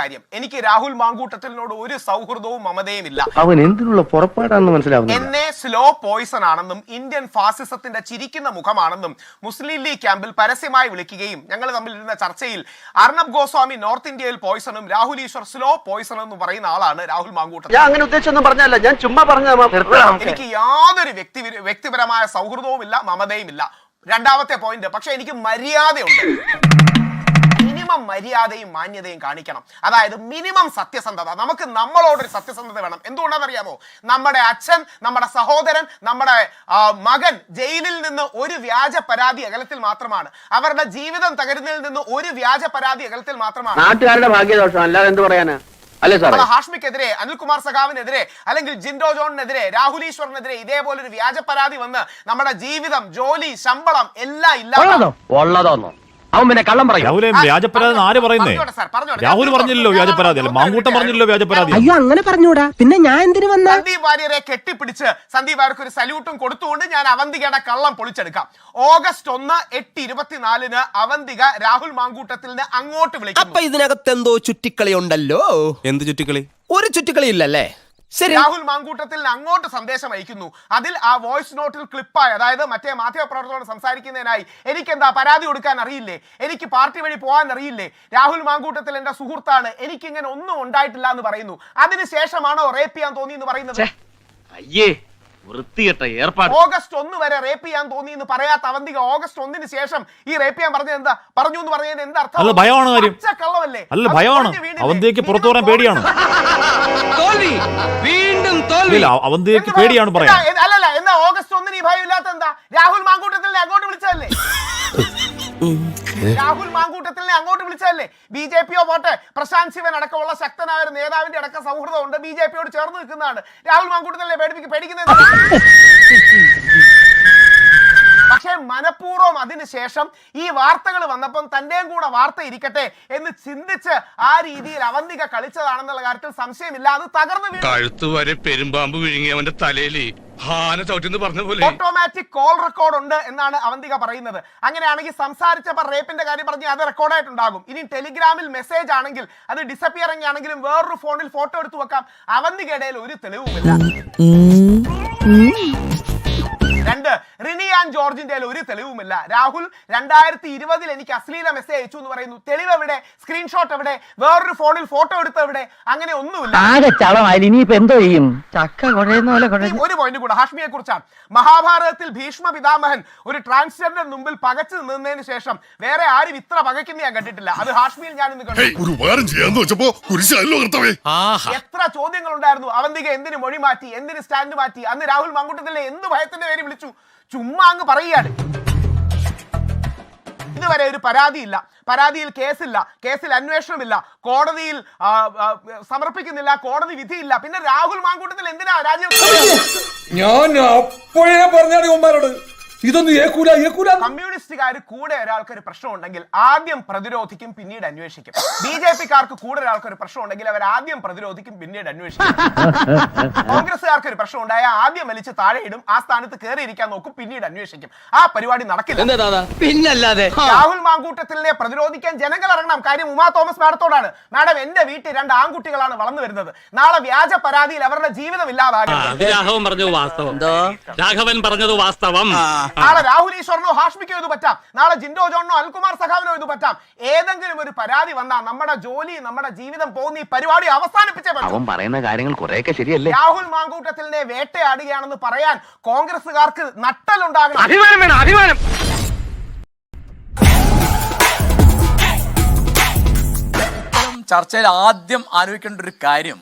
കാര്യം, എനിക്ക് രാഹുൽ മാങ്കൂട്ടത്തിനോട് ഒരു സൗഹൃദവും മമതയും ഇല്ല. അവൻ എന്തിനുള്ള പുറപ്പാടാണെന്ന് മനസ്സിലാവുന്നു. എന്നെ സ്ലോ പോയിസൺ ആണെന്നും ഇന്ത്യൻ ഫാസിസത്തിന്റെ ചിരിക്കുന്ന മുഖമാണെന്നും മുസ്ലിം ലീഗ് ക്യാമ്പിൽ പരസ്യമായി വിളിക്കുകയും ഞങ്ങൾ തമ്മിലിരുന്ന ചർച്ചയിൽ അർണബ് ഗോസ്വാമി നോർത്ത് ഇന്ത്യയിൽ പോയിസണും രാഹുൽ ഈശ്വർ സ്ലോ പോയിസൺ എന്ന് പറയുന്ന ആളാണ് രാഹുൽ മാങ്കൂട്ടത്തിൽ. ഞാൻ അങ്ങനെ ഉദ്ദേശിച്ചൊന്നും പറഞ്ഞല്ല, ഞാൻ ചുമ്മാ പറഞ്ഞ. എനിക്ക് യാതൊരു വ്യക്തിപരമായ സൗഹൃദവും ഇല്ല, മമതയും ഇല്ല. രണ്ടാമത്തെ പോയിന്റ്, പക്ഷെ എനിക്ക് മര്യാദയുണ്ട്. മിനിമം മര്യാദയും മാന്യതയും കാണിക്കണം. അതായത് മിനിമം സത്യസന്ധത. നമുക്ക് നമ്മളോടൊരു സത്യസന്ധത വേണം. എന്തുകൊണ്ടാണെന്നറിയാമോ? നമ്മുടെ അച്ഛൻ, നമ്മുടെ സഹോദരൻ, നമ്മുടെ മകൻ ജയിലിൽ നിന്ന് ഒരു വ്യാജ പരാതി അകലത്തിൽ മാത്രമാണ്. അവരുടെ ജീവിതം തകരുന്നതിൽ നിന്ന് ഒരു വ്യാജ പരാതി അകലത്തിൽ മാത്രമാണ്. നാട്ടുകാരുടെ ഭാഗ്യദോഷം, അല്ലാതെ എന്ത് പറയാനാ? ഹാഷ്മിക്കെതിരെ, അനിൽകുമാർ സഖാവിനെതിരെ, അല്ലെങ്കിൽ ജിൻഡോ ജോണിനെതിരെ, രാഹുൽ ഈശ്വറിനെതിരെ ഇതേപോലൊരു വ്യാജ പരാതി വന്ന് നമ്മുടെ ജീവിതം, ജോലി, ശമ്പളം എല്ലാം ഇല്ലാതെ അവൻ പിന്നെ കള്ളം പറയും. വ്യാജപരാതി ആര് പറയുന്നേ? രാഹുൽ പറഞ്ഞില്ലല്ലോ വ്യാജപരാതി, അല്ല മാങ്കൂട്ടം പറഞ്ഞില്ലല്ലോ വ്യാജപരാതി. അയ്യോ അങ്ങനെ പറഞ്ഞൂടാ, പിന്നെ ഞാൻ എന്തിനു വന്ന? സന്ദീപ് വാര്യരെ കെട്ടിപ്പിടിച്ച് സന്ദീപ് വാര്യർക്ക് ഒരു സല്യൂട്ടും കൊടുത്തുകൊണ്ട് ഞാൻ അവന്തികയുടെ കള്ളം പൊളിച്ചെടുക്കാം. ഓഗസ്റ്റ് 1 8:24 അവന്തിക രാഹുൽ മാങ്കൂട്ടത്തിന് അങ്ങോട്ട് വിളിക്കും. അപ്പൊ ഇതിനകത്ത് എന്തോ ചുറ്റിക്കളി ഉണ്ടല്ലോ. എന്ത് ചുറ്റിക്കളി? ഒരു ചുറ്റിക്കളി ഇല്ലല്ലേ? ശരി. രാഹുൽ മാങ്കൂട്ടത്തിൽ അങ്ങോട്ട് സന്ദേശം അയക്കുന്നു. അതിൽ ആ വോയിസ് നോട്ടിൽ ക്ലിപ്പായി, അതായത് മറ്റേ മാധ്യമപ്രവർത്തകരോട് സംസാരിക്കുന്നതിനായി എനിക്കെന്താ പരാതി കൊടുക്കാൻ അറിയില്ലേ, എനിക്ക് പാർട്ടി വഴി പോകാൻ അറിയില്ലേ, രാഹുൽ മാങ്കൂട്ടത്തിൽ എന്റെ സുഹൃത്താണ്, എനിക്കിങ്ങനെ ഒന്നും ഉണ്ടായിട്ടില്ല എന്ന് പറയുന്നു. അതിനുശേഷമാണോ റേപ്പ് ചെയ്യാൻ തോന്നി എന്ന് പറയുന്നത്? ഓഗസ്റ്റ് 1 വരെ റേപ്പ് ചെയ്യാൻ തോന്നി എന്ന് പറയാത്ത അവന്തിക ഓഗസ്റ്റ് 1 ശേഷം ഈ റേപ്പ് ചെയ്യാൻ പറഞ്ഞു എന്ന് പറഞ്ഞതിന് എന്താ അർത്ഥം? കള്ളമല്ലേ? അല്ല, ഭയമാണ്. അവന്തിക്ക് പുറത്തു പറയാൻ പേടിയാണ്. അവന്തിക്ക് പേടിയാണ് പറയാൻ. അല്ലല്ല, എന്താ ഓഗസ്റ്റ് 1 ഈ ഭയം ഇല്ലാത്ത എന്താ? രാഹുൽ മാങ്കൂട്ടത്തിനെ അങ്ങോട്ട് വിളിച്ചതല്ലേ? രാഹുൽ മാങ്കൂട്ടത്തിനെ അങ്ങോട്ട് വിളിച്ചതല്ലേ? BJP പോട്ടെ, പ്രശാന്ത് ശിവൻ അടക്കമുള്ള ശക്തനായ ഒരു നേതാവിന്റെ അടക്കം സൗഹൃദമുണ്ട്, BJP ചേർന്ന് നിൽക്കുന്നതാണ്. രാഹുൽ മാങ്കൂട്ടത്തിനെ പേടിക്കുന്നത്. പക്ഷേ മനഃപൂർവ്വം അതിനുശേഷം ഈ വാർത്തകൾ വന്നപ്പം തന്റെയും കൂടെ വാർത്ത ഇരിക്കട്ടെ എന്ന് ചിന്തിച്ച് ആ രീതിയിൽ അവന്തിക കളിച്ചതാണെന്നുള്ള കാര്യത്തിൽ സംശയമില്ല. അത് തകർന്നു കഴുത്തുവരെ പെരുമ്പാമ്പ് വിഴുങ്ങി അവന്റെ തലയില് ഓട്ടോമാറ്റിക് കോൾ റെക്കോർഡ് ഉണ്ട് എന്നാണ് അവന്തിക പറയുന്നത്. അങ്ങനെയാണെങ്കിൽ സംസാരിച്ചപ്പോൾ റേപ്പിന്റെ കാര്യം പറഞ്ഞ് അത് റെക്കോർഡായിട്ടുണ്ടാകും. ഇനി ടെലിഗ്രാമിൽ മെസ്സേജ് ആണെങ്കിൽ അത് ഡിസപ്പിയറിംഗ് ആണെങ്കിലും വേറൊരു ഫോണിൽ ഫോട്ടോ എടുത്തു വെക്കാം. അവന്തികയുടെ ഒരു തെളിവുമില്ല. 2, റിനി ആൻഡ് ജോർജിന്റെ ഒരു തെളിവുമില്ല. രാഹുൽ 2020 എനിക്ക് അശ്ലീല മെസ്സേജ് അയച്ചു എന്ന് പറയുന്നു. തെളിവ് എവിടെ? സ്ക്രീൻഷോട്ട് എവിടെ? വേറൊരു ഫോണിൽ ഫോട്ടോ എടുത്ത എവിടെ? അങ്ങനെ ഒന്നുമില്ല. ഒരു പോയിന്റ് കൂടെ ഹാഷ്മിയെ കുറിച്ചാണ്. മഹാഭാരതത്തിൽ ഭീഷ്മ പിതാമഹൻ ഒരു ട്രാൻസ്ജെൻഡർ മുമ്പിൽ പകച്ചു നിന്നതിന് ശേഷം വേറെ ആരും ഇത്ര പകയ്ക്കുന്ന ഞാൻ കണ്ടിട്ടില്ല. അത് ഹാഷ്മിയിൽ ഞാൻ ഇന്ന് കണ്ടു. എത്ര ചോദ്യങ്ങൾ ഉണ്ടായിരുന്നു. അവന്തിക എന്തിന് മൊഴി മാറ്റി, എന്തിന് സ്റ്റാൻഡ് മാറ്റി? അന്ന് രാഹുൽ മാങ്കൂട്ടത്തിലെ എന്ത് ഭയത്തിന്റെ പേര് വിളിച്ചു? ചുമ്മാ അങ്ങ് പറയുകയാണ്. ഇതുവരെ ഒരു പരാതിയില്ല, പരാതിയിൽ കേസില്ല, കേസിൽ അന്വേഷണമില്ല, കോടതിയിൽ സമർപ്പിക്കുന്നില്ല, കോടതി വിധിയില്ല. പിന്നെ രാഹുൽ മാങ്കൂട്ടത്തിൽ എന്തിനാ രാജ്യം? ഞാൻ അപ്പോഴേ പറഞ്ഞോട് ഇതൊന്നും കമ്മ്യൂണിസ്റ്റുകാർ കൂടെ ഒരാൾക്ക് ഒരു പ്രശ്നം ഉണ്ടെങ്കിൽ ആദ്യം പ്രതിരോധിക്കും, പിന്നീട് അന്വേഷിക്കും. BJP-ക്കാർക്ക് കൂടെ ഒരാൾക്ക് ഒരു പ്രശ്നം ഉണ്ടെങ്കിൽ അവർ ആദ്യം പ്രതിരോധിക്കും, പിന്നീട് അന്വേഷിക്കും. കോൺഗ്രസ്സുകാർക്ക് ഒരു പ്രശ്നം ഉണ്ടായാൽ ആദ്യം വലിച്ച് താഴെ ഇടും, ആ സ്ഥാനത്ത് കയറിയിരിക്കാൻ നോക്കും, പിന്നീട് അന്വേഷിക്കും. ആ പരിപാടി നടക്കില്ല. പിന്നല്ലാതെ രാഹുൽ മാങ്കൂട്ടത്തിനെ പ്രതിരോധിക്കാൻ ജനങ്ങൾ ഇറങ്ങണം. കാര്യം ഉമാ തോമസ് മാഡത്തോടാണ്. മാഡം, എന്റെ വീട്ടിൽ 2 ആൺകുട്ടികളാണ് വളർന്നു വരുന്നത്. നാളെ വ്യാജ പരാതിയിൽ അവരുടെ ജീവിതം ഇല്ലാതാകും. നാളെ രാഹുൽ ഈശ്വറിനോ ഹാഷ്മിക്കോ ഇത് പറ്റാം, നാളെ ജിൻഡോ ജോണിനോ അനിൽകുമാർ സഖാവിനോ ഇത് പറ്റാം. ഏതെങ്കിലും ഒരു പരാതി വന്നാൽ നമ്മുടെ ജോലി, നമ്മുടെ ജീവിതം പോകുന്ന ഈ പരിപാടി അവസാനിപ്പിച്ചേ പറ്റും. പറയുന്ന കാര്യങ്ങൾ കുറെയൊക്കെ ശരിയല്ലേ? രാഹുൽ മാങ്കൂട്ടത്തിനെ വേട്ടയാടുകയാണെന്ന് പറയാൻ കോൺഗ്രസുകാർക്ക് നട്ടലുണ്ടാകണം. അഭിമാനം. ചർച്ചയിൽ ആദ്യം ആലോചിക്കേണ്ട ഒരു കാര്യം,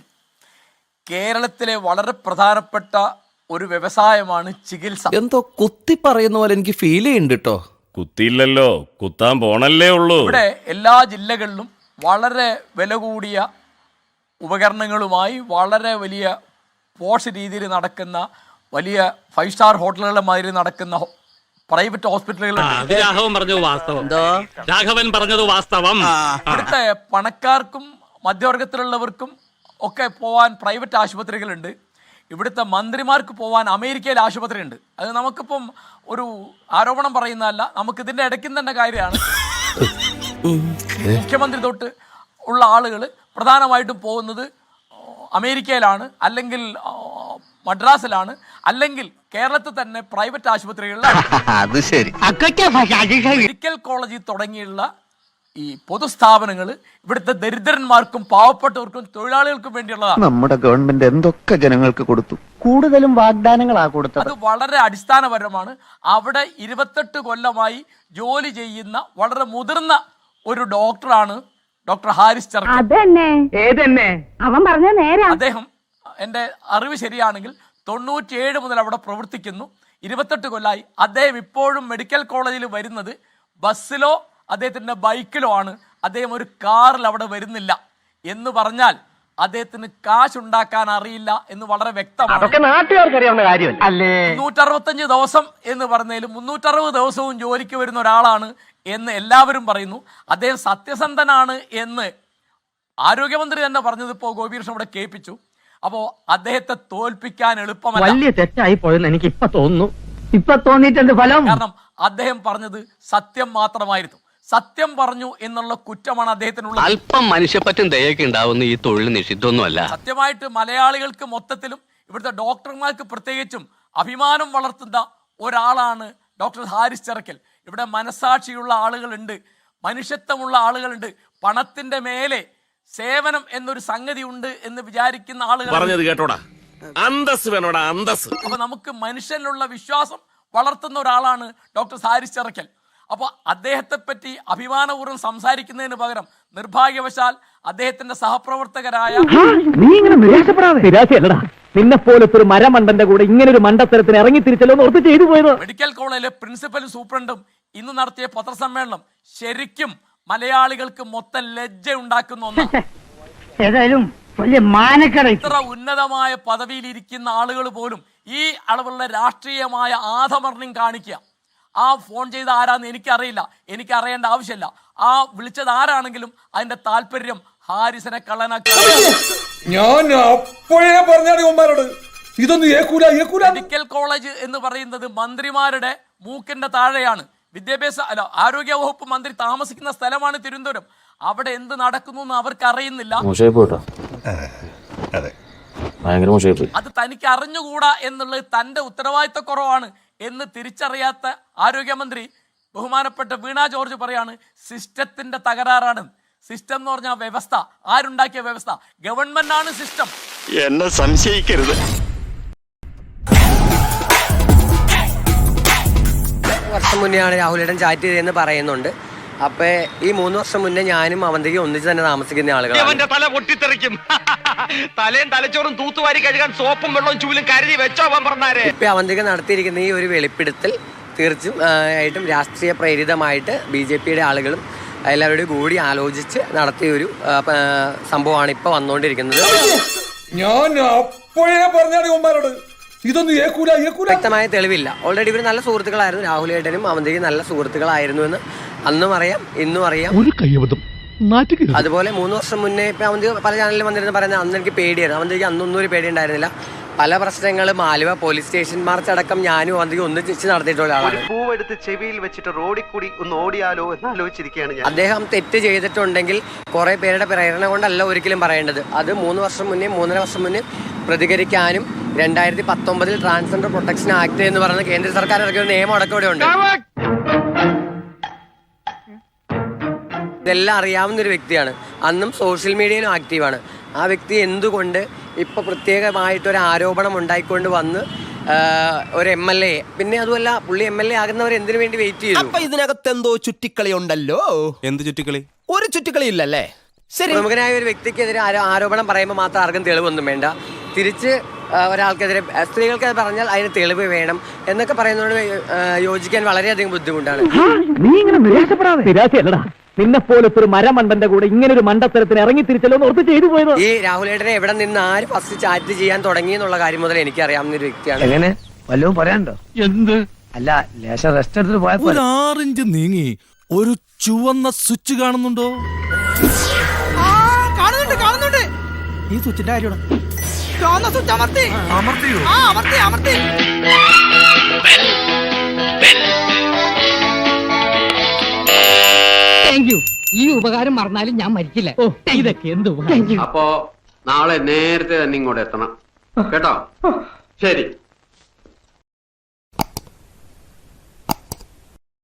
കേരളത്തിലെ വളരെ പ്രധാനപ്പെട്ട ഒരു വ്യവസായമാണ് ചികിത്സ. എന്തോ കുത്തി പറയുന്ന പോലെ എനിക്ക് ഫീൽ ചെയ്യുന്നുണ്ട് കേട്ടോ. കുത്തിയില്ലല്ലോ, കുത്താൻ പോണല്ലേ ഉള്ളൂ. ഇവിടെ എല്ലാ ജില്ലകളിലും വളരെ വില കൂടിയ ഉപകരണങ്ങളുമായി വളരെ വലിയ പോഷ് രീതിയിൽ നടക്കുന്ന, വലിയ 5 സ്റ്റാർ ഹോട്ടലുകളുടെ മാതിരി നടക്കുന്ന പ്രൈവറ്റ് ഹോസ്പിറ്റലുകളുണ്ട്. ഇവിടുത്തെ പണക്കാർക്കും മധ്യവർഗത്തിലുള്ളവർക്കും ഒക്കെ പോവാൻ പ്രൈവറ്റ് ആശുപത്രികളുണ്ട്. ഇവിടുത്തെ മന്ത്രിമാർക്ക് പോകാൻ അമേരിക്കയിൽ ആശുപത്രി ഉണ്ട്. അത് നമുക്കിപ്പം ഒരു ആരോപണം പറയുന്നതല്ല, നമുക്കിതിൻ്റെ ഇടയ്ക്ക് തന്നെ കാര്യമാണ്. മുഖ്യമന്ത്രി തൊട്ട് ഉള്ള ആളുകൾ പ്രധാനമായിട്ടും പോകുന്നത് അമേരിക്കയിലാണ്, അല്ലെങ്കിൽ മദ്രാസിലാണ്, അല്ലെങ്കിൽ കേരളത്തിൽ തന്നെ പ്രൈവറ്റ് ആശുപത്രികളിലാണ്. അത് ശരി. മെഡിക്കൽ കോളേജിൽ തുടങ്ങിയുള്ള ഈ പൊതുസ്ഥാപനങ്ങൾ ഇവിടുത്തെ ദരിദ്രന്മാർക്കും പാവപ്പെട്ടവർക്കും തൊഴിലാളികൾക്കും വേണ്ടിയുള്ളതാണ്. നമ്മുടെ ഗവൺമെന്റ് എന്തൊക്കെ ജനങ്ങൾക്ക് കൊടുത്തു, കൂടുതലും വാഗ്ദാനങ്ങളാ കൊടുത്തത്. അത് വളരെ അടിസ്ഥാനപരമാണ്. അവിടെ 28 കൊല്ലമായി ജോലി ചെയ്യുന്ന വളരെ മുതിർന്ന ഒരു ഡോക്ടറാണ് ഡോക്ടർ ഹാരിസ് ചെർക്കൽ. അവൻ പറഞ്ഞ നേരെ അദ്ദേഹം, എൻ്റെ അറിവ് ശരിയാണെങ്കിൽ 97 മുതൽ അവിടെ പ്രവർത്തിക്കുന്നു. 28 കൊല്ലമായി. അദ്ദേഹം ഇപ്പോഴും മെഡിക്കൽ കോളേജിൽ വരുന്നത് ബസ്സിലോ അദ്ദേഹത്തിൻ്റെ ബൈക്കിലോ ആണ്. അദ്ദേഹം ഒരു കാറിൽ അവിടെ വരുന്നില്ല എന്ന് പറഞ്ഞാൽ അദ്ദേഹത്തിന് കാശുണ്ടാക്കാൻ അറിയില്ല എന്ന് വളരെ വ്യക്തമാണ്. നാട്ടുകാർക്കറിയാവുന്ന കാര്യമല്ല അല്ലേ? 365 ദിവസം എന്ന് പറഞ്ഞാലും 360 ദിവസവും ജോലിക്ക് വരുന്ന ഒരാളാണ് എന്ന് എല്ലാവരും പറയുന്നു. അദ്ദേഹം സത്യസന്ധനാണ് എന്ന് ആരോഗ്യമന്ത്രി തന്നെ പറഞ്ഞത് ഇപ്പോൾ ഗോപികൃഷ്ണൻ ഇവിടെ കേൾപ്പിച്ചു. അപ്പോൾ അദ്ദേഹത്തെ തോൽപ്പിക്കാൻ എളുപ്പമല്ല. വലിയ തെറ്റായി പോയെന്ന് എനിക്ക് ഇപ്പൊ തോന്നുന്നു. ഇപ്പൊ തോന്നിയിട്ടുണ്ട് ഫലം. കാരണം അദ്ദേഹം പറഞ്ഞത് സത്യം മാത്രമായിരുന്നു. സത്യം പറഞ്ഞു എന്നുള്ള കുറ്റമാണ് അദ്ദേഹത്തിനുള്ളത്. അല്പം മനുഷ്യപ്പറ്റും ദയൊക്കെ ഉണ്ടാവുന്ന ഈ തൊഴിൽ നിഷിദ്ധമൊന്നുമല്ല. സത്യമായിട്ട് മലയാളികൾക്ക് മൊത്തത്തിലും ഇവിടുത്തെ ഡോക്ടർമാർക്ക് പ്രത്യേകിച്ചും അഭിമാനം വളർത്തുന്ന ഒരാളാണ് ഡോക്ടർ ഹാരിസ് ചെർക്കൽ. ഇവിടെ മനസാക്ഷിയുള്ള ആളുകളുണ്ട്, മനുഷ്യത്വമുള്ള ആളുകളുണ്ട്. പണത്തിന്റെ മേലെ സേവനം എന്നൊരു സംഗതി ഉണ്ട് എന്ന് വിചാരിക്കുന്ന ആളുകൾ പറഞ്ഞത് കേട്ടോടാ, അന്തസ് വേണോടാ, അന്തസ്. അപ്പൊ നമുക്ക് മനുഷ്യനിലുള്ള വിശ്വാസം വളർത്തുന്ന ഒരാളാണ് ഡോക്ടർ ഹാരിസ് ചെർക്കൽ. അപ്പോൾ അദ്ദേഹത്തെ പറ്റി അഭിമാനപൂർവ്വം സംസാരിക്കുന്നതിന് പകരം നിർഭാഗ്യവശാൽ അദ്ദേഹത്തിന്റെ സഹപ്രവർത്തകരായ നീ ഇങ്ങനെ നിരാശയല്ലടാ. നിന്നെ പോലത്തെ ഒരു മരമണ്ടന്റെ കൂടെ ഇങ്ങനെ ഒരു മണ്ടത്തരത്തിന് ഇറങ്ങി തിരിച്ചല്ലോ ഓർത്ത് ചെയ്തു പോയത്. മെഡിക്കൽ കോളേജിലെ പ്രിൻസിപ്പലും സൂപ്രണ്ടും ഇന്ന് നടത്തിയ പത്രസമ്മേളനം ശരിക്കും മലയാളികൾക്ക് മൊത്തം ലജ്ജ ഉണ്ടാക്കുന്ന ഒന്നാണ്. ഏതായാലും വലിയ മാനക്കട. ഇത്ര ഉന്നതമായ പദവിയിൽ ഇരിക്കുന്ന ആളുകൾ പോലും ഈ അളവുള്ള രാഷ്ട്രീയമായ ആധമർണ്യം കാണിക്കുക. ആ ഫോൺ ചെയ്ത ആരാന്ന് എനിക്കറിയില്ല, എനിക്ക് അറിയേണ്ട ആവശ്യമില്ല. ആ വിളിച്ചത് ആരാണെങ്കിലും അതിന്റെ താല്പര്യം ഹാരിസിനെ കള്ളനാക്കി. ഞാൻ അപ്പോഴേ പറഞ്ഞാണ് ഉമ്മാരോട് ഇതൊന്നും ഏക്കൂല. മെഡിക്കൽ കോളേജ് എന്ന് പറയുന്നത് മന്ത്രിമാരുടെ മൂക്കിന്റെ താഴെയാണ്. ആരോഗ്യ വകുപ്പ് മന്ത്രി താമസിക്കുന്ന സ്ഥലമാണ് തിരുവനന്തപുരം. അവിടെ എന്ത് നടക്കുന്നു എന്ന് അവർക്ക് അറിയുന്നില്ല. അത് തനിക്ക് അറിഞ്ഞുകൂടാ എന്നുള്ളത് തന്റെ ഉത്തരവാദിത്തക്കുറവാണ് എന്ന് തിരിച്ചറിയാത്ത ആരോഗ്യമന്ത്രി ബഹുമാനപ്പെട്ട വീണ ജോർജ് പറയാണ് സിസ്റ്റത്തിന്റെ തകരാറാണ്. സിസ്റ്റം എന്ന് പറഞ്ഞാൽ വ്യവസ്ഥ. ആരുണ്ടാക്കിയ വ്യവസ്ഥ? ഗവൺമെന്റ് ആണ് സിസ്റ്റം. എന്നെ സംശയിക്കരുത്. വർഷം മുന്നെയാണ് രാഹുലേട്ടൻ ചാറ്റ് ചെയ്തതെന്ന് പറയുന്നുണ്ട്. അപ്പൊ ഈ 3 വർഷം മുന്നേ ഞാനും അവന്തിക്ക് ഒന്നിച്ച് തന്നെ താമസിക്കുന്ന ആളുകളാണ്. തല പൊട്ടിത്തെറിക്കും. തലയും തലച്ചോറും തൂത്തുവാരി കഴുകാൻ സോപ്പും വെള്ളവും ചൂലും കരുതി വെച്ചോ പറഞ്ഞാരെ. ഇപ്പൊ അവന്തിക്ക് നടത്തിയിരിക്കുന്ന ഈ ഒരു വെളിപ്പെടുത്തൽ തീർച്ചയായും ആയിട്ടും രാഷ്ട്രീയ പ്രേരിതമായിട്ട് BJPയുടെ ആളുകളും എല്ലാവരോടും കൂടി ആലോചിച്ച് നടത്തിയ ഒരു സംഭവമാണ് ഇപ്പൊ വന്നുകൊണ്ടിരിക്കുന്നത്. ഞാൻ അപ്പോഴേ പറഞ്ഞാണ് ഉമ്മാരോട് ഇതൊന്നും ഏക്കൂല. വ്യക്തമായ തെളിവില്ല. ഓൾറെഡി ഇവർ നല്ല സുഹൃത്തുക്കളായിരുന്നു. രാഹുലേട്ടനും അവന്തിക്ക് നല്ല സുഹൃത്തുക്കളായിരുന്നു എന്ന് അന്നും അറിയാം, ഇന്നും അറിയാം. അതുപോലെ 3 വർഷം മുന്നേ ഇപ്പൊ അവന്തി പല ചാനലിലും വന്നിരുന്നു പറയുന്നത് അന്ന് എനിക്ക് പേടിയായിരുന്നു. അവന്തിക്ക് അന്നൊന്നും ഒരു പേടി ഉണ്ടായിരുന്നില്ല. പല പ്രശ്നങ്ങളും ആലുവ പോലീസ് സ്റ്റേഷൻ മാർച്ച് അടക്കം ഞാനും അവന്തിക്ക് ഒന്നിച്ച് നടത്തിയിട്ടുള്ള ആളാണ്. പൂവെടുത്ത് ചെവിയിൽ വെച്ചിട്ട് റോഡിൽ കൂടി ഒന്ന് ഓടിയാലോ എന്ന് ആലോചിച്ചിരിക്കുകയാണ് ഞാൻ. അദ്ദേഹം തെറ്റ് ചെയ്തിട്ടുണ്ടെങ്കിൽ കുറെ പേരുടെ പ്രേരണ കൊണ്ടല്ല ഒരിക്കലും പറയേണ്ടത്. അത് 3 വർഷം മുന്നേ 3.5 വർഷം മുന്നേ പ്രതികരിക്കാനും 2019 ട്രാൻസ്ജെൻഡർ പ്രൊട്ടക്ഷൻ ആക്ട് എന്ന് പറയുന്ന കേന്ദ്ര സർക്കാർ ഇറക്കിയ ഒരു നിയമം അടക്കം ഇവിടെ ഉണ്ട്. ഇതെല്ലാം അറിയാവുന്ന ഒരു വ്യക്തിയാണ്. അന്നും സോഷ്യൽ മീഡിയയിലും ആക്റ്റീവാണ്. ആ വ്യക്തി എന്തുകൊണ്ട് ഇപ്പൊ പ്രത്യേകമായിട്ടൊരു ആരോപണം ഉണ്ടായിക്കൊണ്ട് വന്ന് ഒരു MLA, പിന്നെ അതുമല്ല പുള്ളി MLA ആകുന്നവർ എന്തിനു വേണ്ടി വെയിറ്റ് ചെയ്തു? അപ്പൊ ഇതിനകത്ത് എന്തോ ചുറ്റിക്കളി ഉണ്ടല്ലോ. എന്ത് ചുറ്റിക്കളി? ഒരു ചുറ്റിക്കളി ഇല്ലല്ലേ? ശരി, പ്രമുഖനായ ഒരു വ്യക്തിക്കെതിരെ ആരോപണം പറയുമ്പോൾ മാത്രം ആർക്കും തെളിവൊന്നും വേണ്ട. തിരിച്ച് ഒരാൾക്കെതിരെ സ്ത്രീകൾക്ക് പറഞ്ഞാൽ അതിന് തെളിവ് വേണം എന്നൊക്കെ പറയുന്നതോട് യോജിക്കാൻ വളരെയധികം ബുദ്ധിമുട്ടാണ്. നീ ഇങ്ങനെ നിരാശയല്ലടാ. നിന്നെ പോലത്തെ ഒരു മരമണ്ടന്റെ കൂടെ ഇങ്ങനെ ഒരു മണ്ടത്തരത്തിന് ഇറങ്ങി തിരിച്ചല്ലോ ഓർത്ത് ചെയ്തു പോയത്. ഈ രാഹുലേട്ടനെ എവിടെ നിന്ന് ആര് ഫസ്റ്റ് ചാറ്റ് ചെയ്യാൻ തുടങ്ങി എന്നുള്ള കാര്യം മുതൽ എനിക്ക് അറിയാവുന്ന ഒരു വ്യക്തിയാണ്. എങ്ങനെ വല്ലതും പറയാനുണ്ടോ? എന്ത് അല്ല, ലേശം റെസ്റ്റ് എടുത്തിട്ട് പോയപ്പോ 6 ഇഞ്ച് നീങ്ങി ഒരു ചുവന്ന സ്വിച്ച് കാണുന്നുണ്ടോ? കാണുന്നുണ്ട്. ഈ സ്വിച്ചിന്റെ കാര്യമാണ്. അമർത്തി. Thank you. ഈ ഉപകാരം മറന്നാലും ഞാൻ മരിക്കില്ല. ഓ ഇതൊക്കെ എന്ത് അപ്പോ നാളെ നേരത്തെ തന്നെ ഇങ്ങോട്ട് എത്തണം കേട്ടോ. ശരി.